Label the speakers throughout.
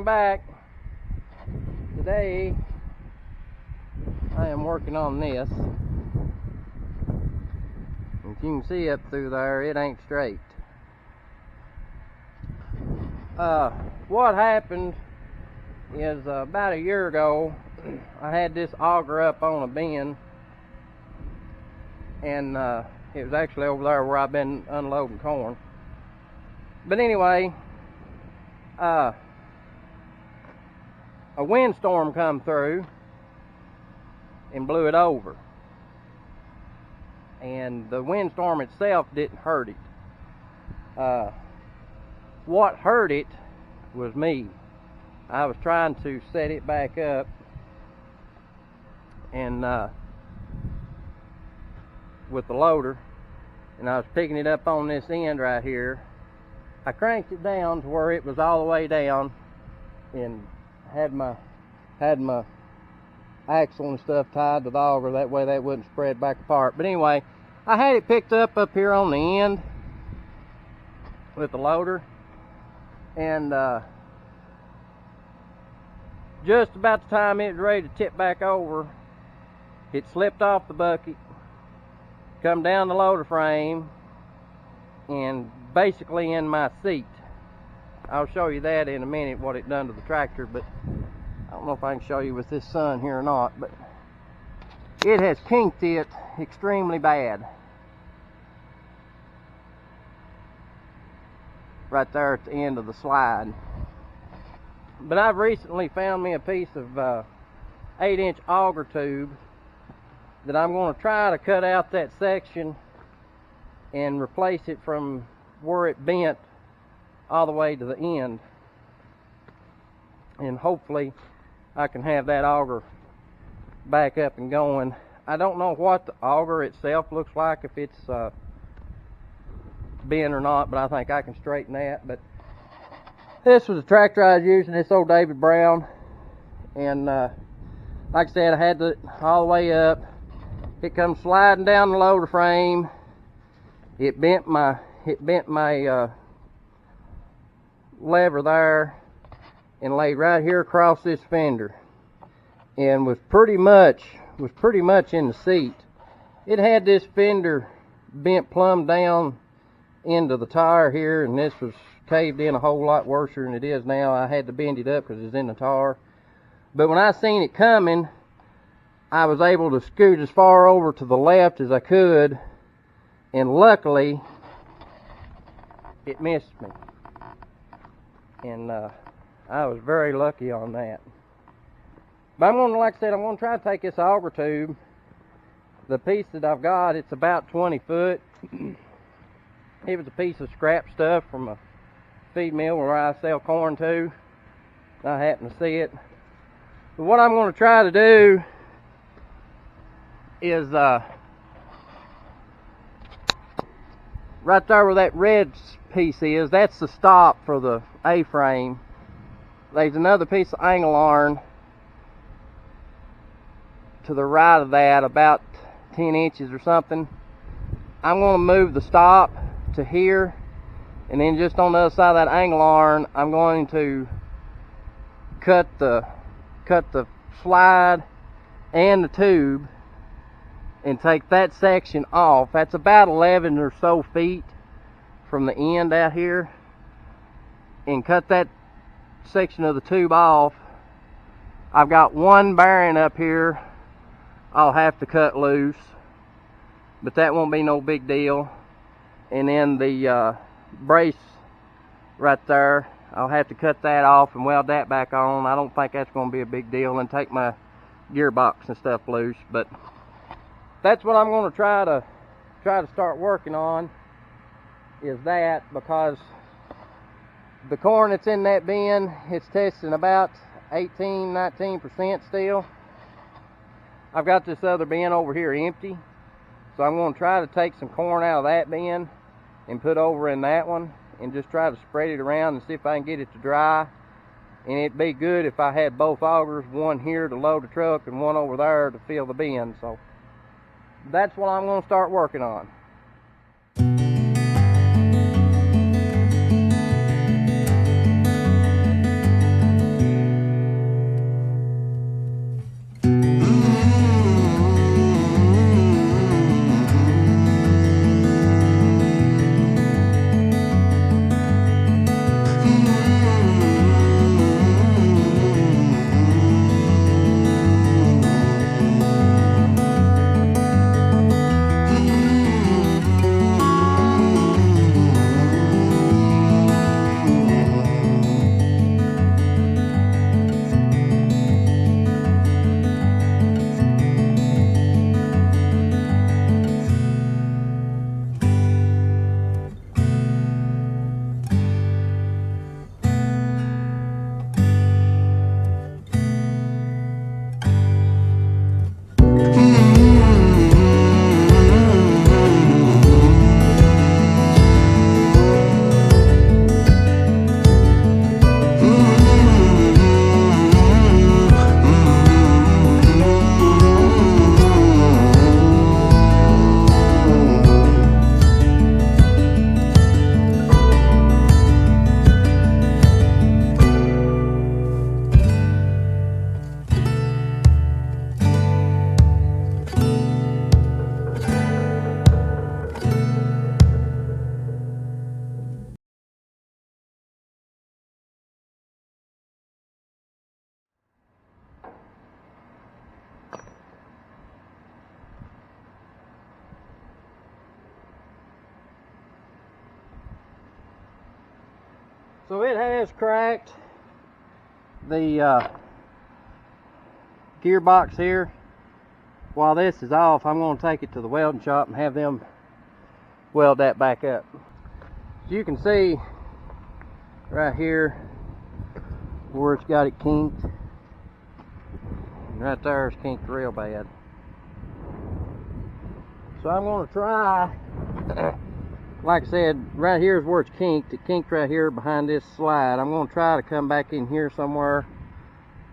Speaker 1: welcome back. Today I am working on this. If you can see up through there, it ain't straight. What happened is about a year ago I had this auger up on a bin, and it was actually over there where I've been unloading corn. But anyway, a windstorm come through and blew it over, and the windstorm itself didn't hurt it. What hurt it was me. I was trying to set it back up, and with the loader, and I was picking it up on this end right here. I cranked it down to where it was all the way down, and had my axle and stuff tied to the auger, that way that wouldn't spread back apart. But anyway, I had it picked up here on the end with the loader, and just about the time it was ready to tip back over, it slipped off the bucket, come down the loader frame, and basically in my seat. I'll show you that in a minute, what it done to the tractor, but I don't know if I can show you with this sun here or not, but it has kinked it extremely bad. Right there at the end of the slide. But I've recently found me a piece of 8-inch auger tube that I'm going to try to cut out that section and replace it from where it bent all the way to the end, and hopefully I can have that auger back up and going. I don't know what the auger itself looks like, if it's bent or not, but I think I can straighten that. But this was a tractor I was using, this old David Brown, and like I said, I had it all the way up. It comes sliding down the loader frame. It bent my lever there and laid right here across this fender, and was pretty much in the seat. It had this fender bent plumb down into the tire here, and this was caved in a whole lot worse than it is now. I had to bend it up because it's in the tar. But when I seen it coming, I was able to scoot as far over to the left as I could, and luckily it missed me, and I was very lucky on that. But I'm going to, like I said, I'm going to try to take this auger tube, the piece that I've got, it's about 20 foot. It was a piece of scrap stuff from a feed mill where I sell corn to. I happened to see it. But what I'm going to try to do is right there where that red piece is, that's the stop for the A-frame. There's another piece of angle iron to the right of that, about 10 inches or something. I'm going to move the stop to here, and then just on the other side of that angle iron, I'm going to cut the slide and the tube and take that section off. That's about 11 or so feet from the end out here, and cut that section of the tube off. I've got one bearing up here I'll have to cut loose, but that won't be no big deal. And then the brace right there, I'll have to cut that off and weld that back on. I don't think that's going to be a big deal, and take my gearbox and stuff loose. But that's what I'm going to try to start working on, is that, because the corn that's in that bin, it's testing about 18-19% still. I've got this other bin over here empty, so I'm going to try to take some corn out of that bin and put over in that one, and just try to spread it around and see if I can get it to dry. And it'd be good if I had both augers, one here to load the truck and one over there to fill the bin. So that's what I'm going to start working on. So it has cracked the gearbox here. While this is off, I'm going to take it to the welding shop and have them weld that back up. So you can see right here where it's got it kinked. And right there is kinked real bad. So I'm going to try, like I said, right here is where it's kinked. It kinked right here behind this slide. I'm going to try to come back in here somewhere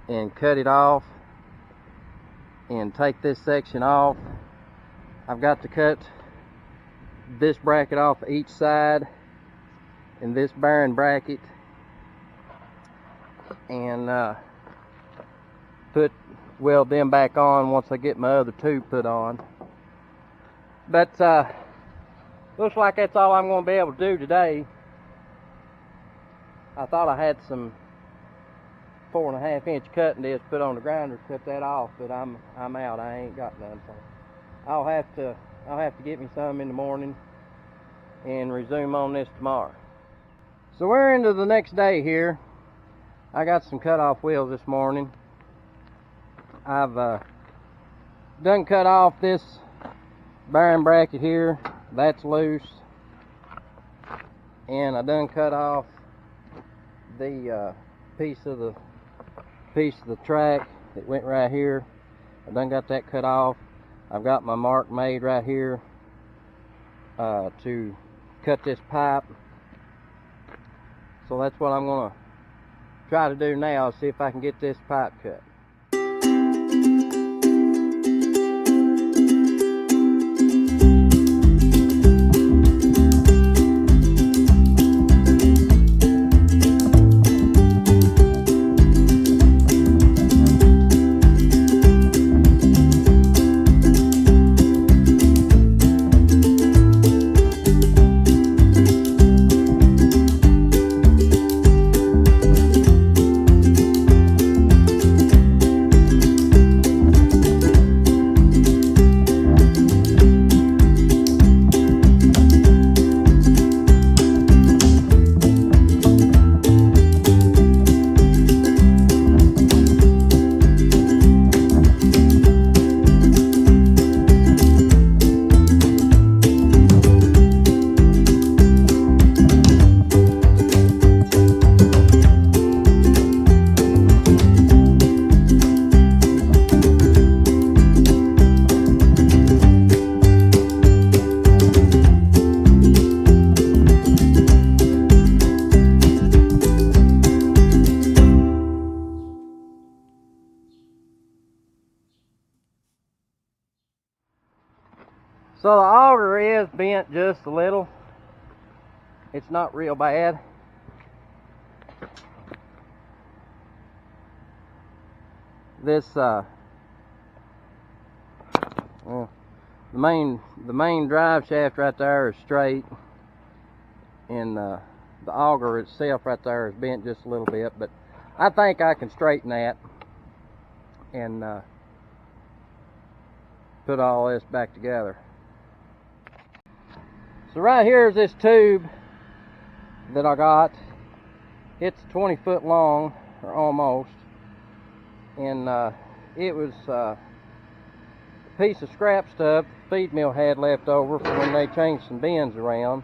Speaker 1: and cut it off and take this section off. I've got to cut this bracket off each side and this bearing bracket and weld them back on once I get my other two put on. But looks like that's all I'm going to be able to do today. I thought I had some 4.5 inch cutting disc put on the grinder to cut that off, but I'm out. I ain't got none. So I'll have to get me some in the morning and resume on this tomorrow. So we're into the next day here. I got some cut off wheels this morning. I've done cut off this bearing bracket here. That's loose. And I done cut off the piece of the track that went right here. I done got that cut off. I've got my mark made right here to cut this pipe. So that's what I'm going to try to do now, see if I can get this pipe cut. So the auger is bent just a little. It's not real bad. This well, the main drive shaft right there is straight, and the auger itself right there is bent just a little bit, but I think I can straighten that and put all this back together. So right here is this tube that I got. It's 20 foot long, or almost, and it was a piece of scrap stuff the feed mill had left over from when they changed some bins around.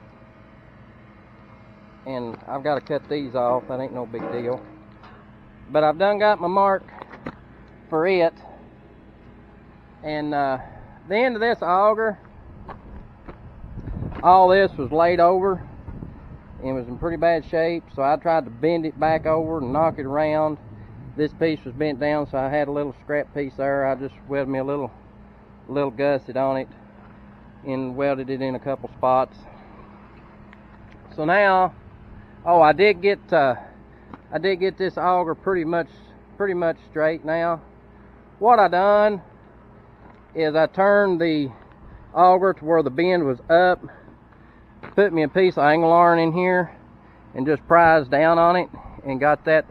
Speaker 1: And I've got to cut these off. That ain't no big deal. But I've done got my mark for it. And the end of this auger, all this was laid over and was in pretty bad shape, so I tried to bend it back over and knock it around. This piece was bent down, so I had a little scrap piece there. I just welded me a little gusset on it and welded it in a couple spots. So now, I did get this auger pretty much straight now. What I done is I turned the auger to where the bend was up, put me a piece of angle iron in here and just prised down on it and got it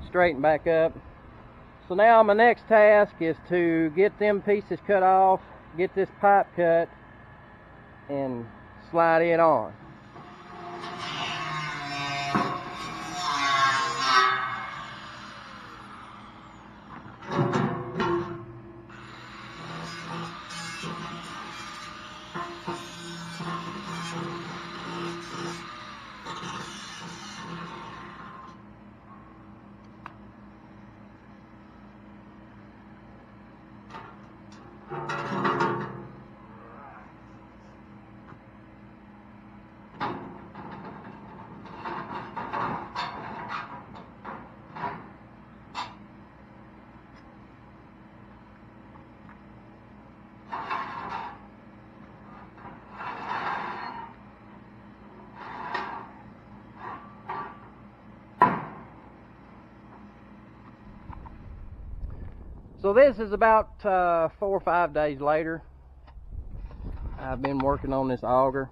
Speaker 1: straightened back up. So now my next task is to get them pieces cut off, get this pipe cut, and slide it on. So this is about 4 or 5 days later. I've been working on this auger.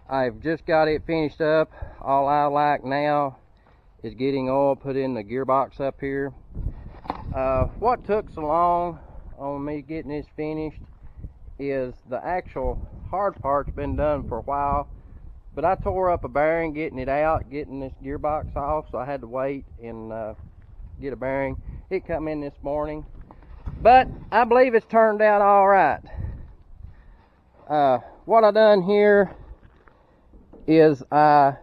Speaker 1: I've just got it finished up. All I like now is getting oil put in the gearbox up here. What took so long on me getting this finished is the actual hard part's been done for a while, but I tore up a bearing getting it out, getting this gearbox off, so I had to wait and get a bearing. It come in this morning, but I believe it's turned out all right. What I done here is I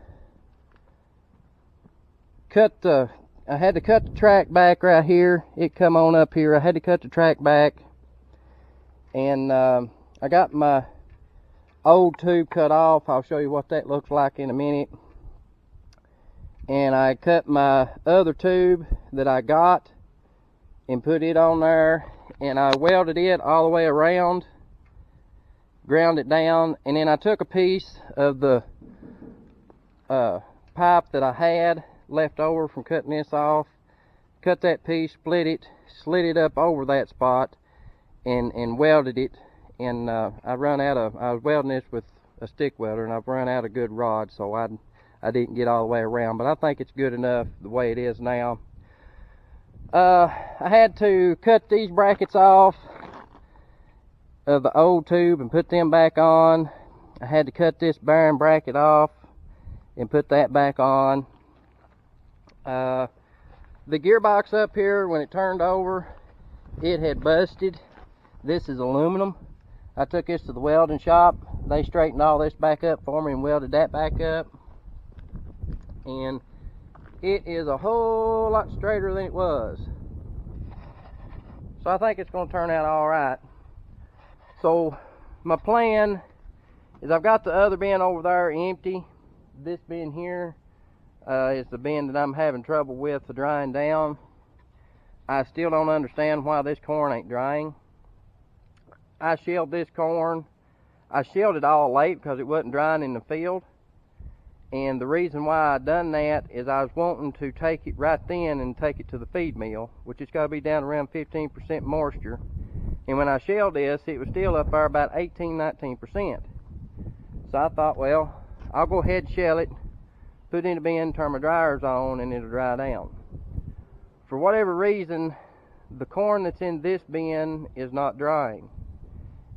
Speaker 1: had to cut the track back right here. It come on up here. I had to cut the track back, and I got my old tube cut off. I'll show you what that looks like in a minute. And I cut my other tube that I got and put it on there, and I welded it all the way around, ground it down, and then I took a piece of the pipe that I had left over from cutting this off, cut that piece, split it, slid it up over that spot, and welded it. And I was welding this with a stick welder, and I've run out of good rod, so I didn't get all the way around, but I think it's good enough the way it is now. I had to cut these brackets off of the old tube and put them back on. I had to cut this bearing bracket off and put that back on. The gearbox up here, when it turned over, it had busted. This is aluminum. I took this to the welding shop. They straightened all this back up for me and welded that back up. And it is a whole lot straighter than it was. So I think it's going to turn out all right. So my plan is I've got the other bin over there empty. This bin here is the bin that I'm having trouble with drying down. I still don't understand why this corn ain't drying. I shelled this corn. I shelled it all late because it wasn't drying in the field. And the reason why I done that is I was wanting to take it right then and take it to the feed mill, which has got to be down around 15% moisture. And when I shelled this, it was still up there about 18-19%. So I thought, well, I'll go ahead and shell it, put it in the bin, turn my dryers on, and it'll dry down. For whatever reason, the corn that's in this bin is not drying.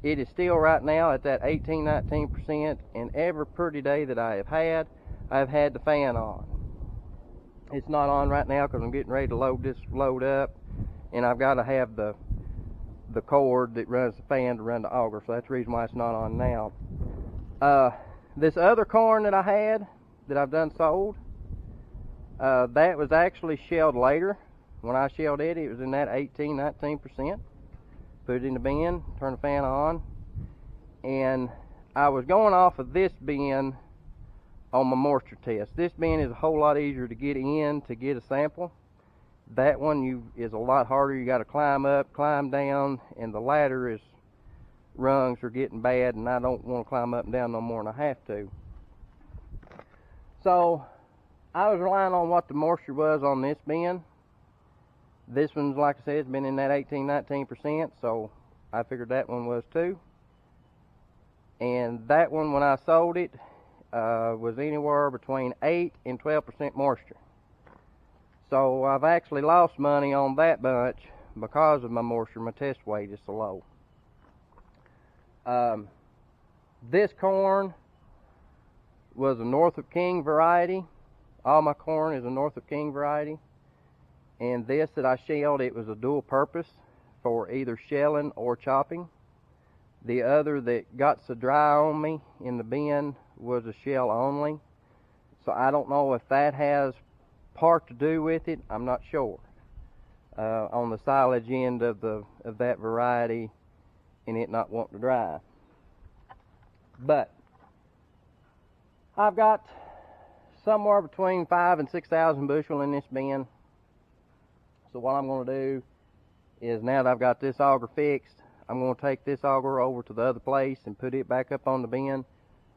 Speaker 1: It is still right now at that 18-19%, and every pretty day that I have had, I've had the fan on. It's not on right now because I'm getting ready to load this load up, and I've got to have the cord that runs the fan to run the auger, so that's the reason why it's not on now. This other corn that I had, that I've done sold, that was actually shelled later. When I shelled it, it was in that 18-19%. Put it in the bin, turn the fan on, and I was going off of this bin on my moisture test. This bin is a whole lot easier to get in to get a sample. That one is a lot harder. You got to climb up, climb down, and the ladder rungs are getting bad, and I don't want to climb up and down no more than I have to. So I was relying on what the moisture was on this bin. This one's, like I said, it's been in that 18-19%, so I figured that one was too. And that one, when I sold it, was anywhere between 8 and 12% moisture. So I've actually lost money on that bunch because of my moisture. My test weight is so low. This corn was a North of King variety. All my corn is a North of King variety. And this that I shelled, it was a dual purpose for either shelling or chopping. The other that got so dry on me in the bin was a shell only. So I don't know if that has part to do with it. I'm not sure. On the silage end of that variety, and it not wanting to dry. But I've got somewhere between 5,000 and 6,000 bushel in this bin. So what I'm going to do is, now that I've got this auger fixed, I'm going to take this auger over to the other place and put it back up on the bin,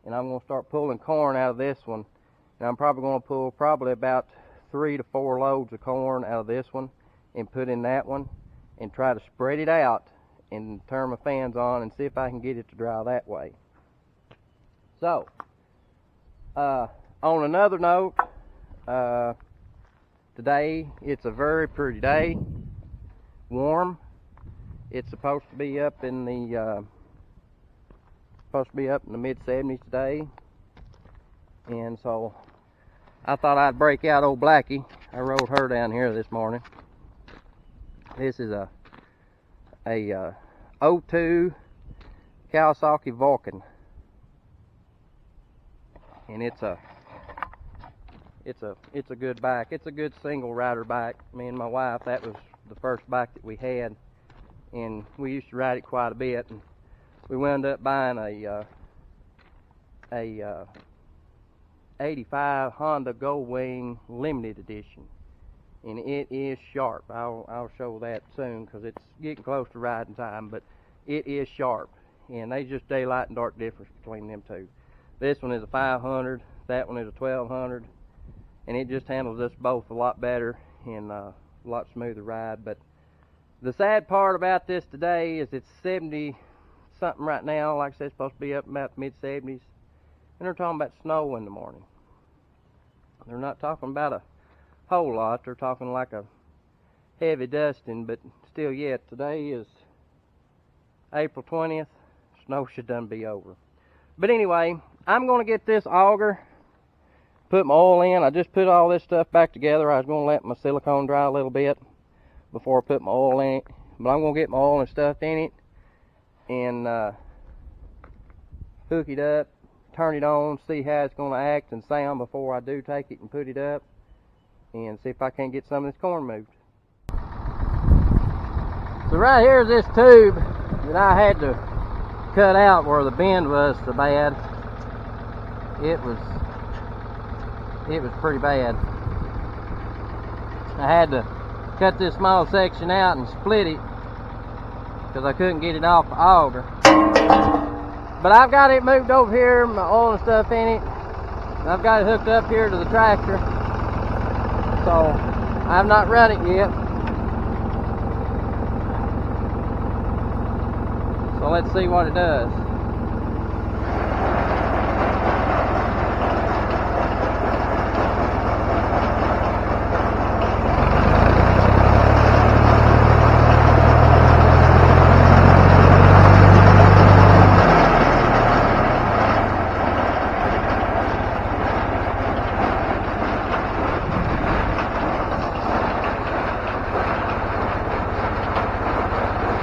Speaker 1: and I'm going to start pulling corn out of this one. And I'm probably going to pull about 3 to 4 loads of corn out of this one and put in that one, and try to spread it out and turn my fans on and see if I can get it to dry that way. So, on another note, today it's a very pretty day, warm. It's supposed to be up in the mid-70s today, and so I thought I'd break out old Blackie. I rode her down here this morning. This is a 02 Kawasaki Vulcan, and it's a good bike. It's a good single rider bike. Me and my wife, that was the first bike that we had, and we used to ride it quite a bit. And we wound up buying a 85 Honda Goldwing limited edition, and it is sharp. I'll show that soon because it's getting close to riding time, but it is sharp, and they just daylight and dark difference between them two. This one is a 500, that one is a 1200, and it just handles us both a lot better and a lot smoother ride. But the sad part about this today is it's 70 something right now. Like I said, it's supposed to be up about mid-70s, and they're talking about snow in the morning. They're not talking about a whole lot, they're talking like a heavy dusting, but still yet, today is April 20th, snow should done be over. But anyway, I'm going to get this auger, put my oil in. I just put all this stuff back together. I was going to let my silicone dry a little bit before I put my oil in it, but I'm going to get my oil and stuff in it and hook it up, turn it on, see how it's going to act and sound before I do take it and put it up, and see if I can't get some of this corn moved. So right here is this tube that I had to cut out where the bend was so bad. It was pretty bad. I had to cut this small section out and split it because I couldn't get it off the auger. But I've got it moved over here, my oil and stuff in it. And I've got it hooked up here to the tractor. So I've not run it yet. So let's see what it does.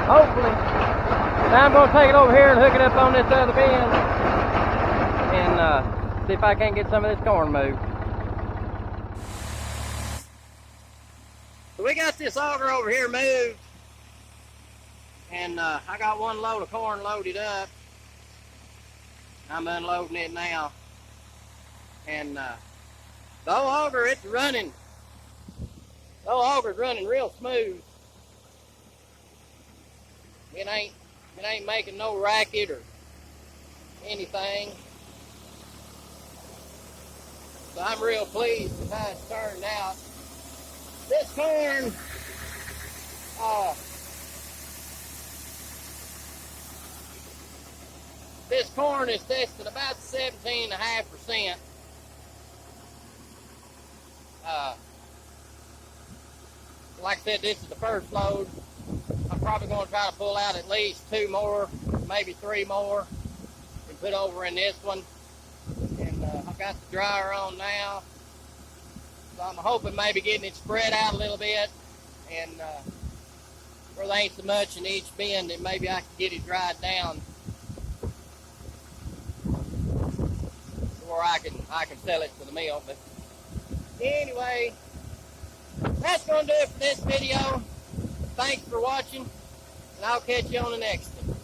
Speaker 1: Hopefully. Now I'm going to take it over here and hook it up on this other bin and see if I can't get some of this corn moved. So we got this auger over here moved, and I got one load of corn loaded up. I'm unloading it now, and the old auger, it's running. The old auger's running real smooth. It ain't making no racket or anything. So I'm real pleased with how it's turned out. This corn, is tested about 17.5%. Like I said, this is the first load. I'm probably going to try to pull out at least 2 more, maybe 3 more, and put over in this one. And I've got the dryer on now, so I'm hoping maybe getting it spread out a little bit, and where there ain't so much in each bin, that maybe I can get it dried down where I can sell it to the mill. But anyway, that's going to do it for this video. Thanks for watching, and I'll catch you on the next one.